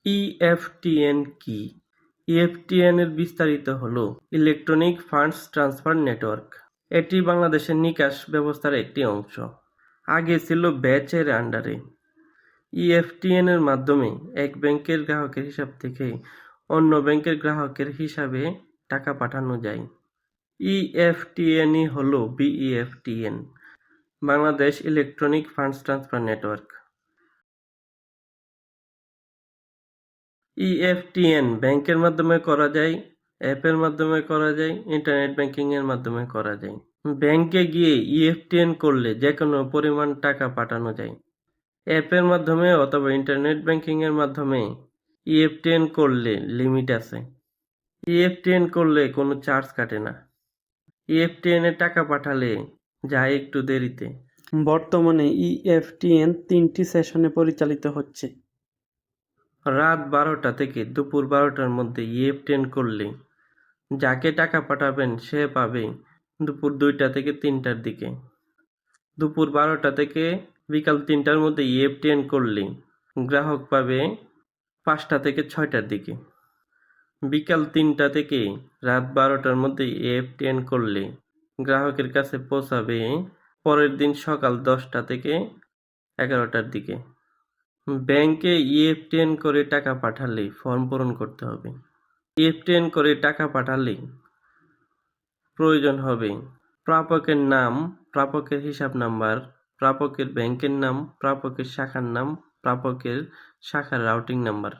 EFTN কি? EFTN এর বিস্তারিত হলো ইলেকট্রনিক ফান্ডস ট্রান্সফার নেটওয়ার্ক। এটি বাংলাদেশের নিকাশ ব্যবস্থার একটি অংশ। আগে ছিল ব্যাচের আন্ডারে। ইএফটিএন এর মাধ্যমে এক ব্যাংকের গ্রাহকের হিসাব থেকে অন্য ব্যাংকের গ্রাহকের হিসাবে টাকা পাঠানো যায়। ইএফটিএনই হলো BEFTN, Bangladesh electronic funds transfer network. EFTN ব্যাংকের মাধ্যমে করা যায়, অ্যাপের মাধ্যমে করা যায়, ইন্টারনেট ব্যাংকিং এর মাধ্যমে করা যায়। ব্যাংকে গিয়ে ইএফটিএন করলে যে কোনো পরিমাণ টাকা পাঠানো যায়। অ্যাপের মাধ্যমে অথবা ইন্টারনেট ব্যাংকিং এর মাধ্যমে ইএফটিএন করলে লিমিট আছে। ইএফটিএন করলে কোনো চার্জ কাটে না। ইএফটিএন এ টাকা পাঠালে যায় একটু দেরিতে। বর্তমানে ইএফটিএন 3টি সেশনে পরিচালিত হচ্ছে। রাত 12টা থেকে দুপুর 12টার মধ্যে ইএফটিএন করলে যাকে টাকা পাঠাবেন সে পাবে দুপুর 2টা থেকে 3টার দিকে। দুপুর 12টা থেকে বিকাল 3টার মধ্যে ইএফটিএন করলে গ্রাহক পাবে 5টা থেকে 6টার দিকে। বিকাল 3টা থেকে রাত 12টার মধ্যে ইএফটিএন করলে গ্রাহকের কাছে পৌঁছাবে পরের দিন সকাল 10টা থেকে 11টার দিকে। ব্যাংকে ইএফটিএন করে টাকা পাঠালে ফর্ম পূরণ করতে হবে। ইএফটিএন করে টাকা পাঠালে প্রয়োজন হবে প্রাপকের নাম, প্রাপকের হিসাব নাম্বার, প্রাপকের ব্যাংকের নাম, প্রাপকের শাখার নাম, প্রাপকের শাখার রাউটিং নাম্বার।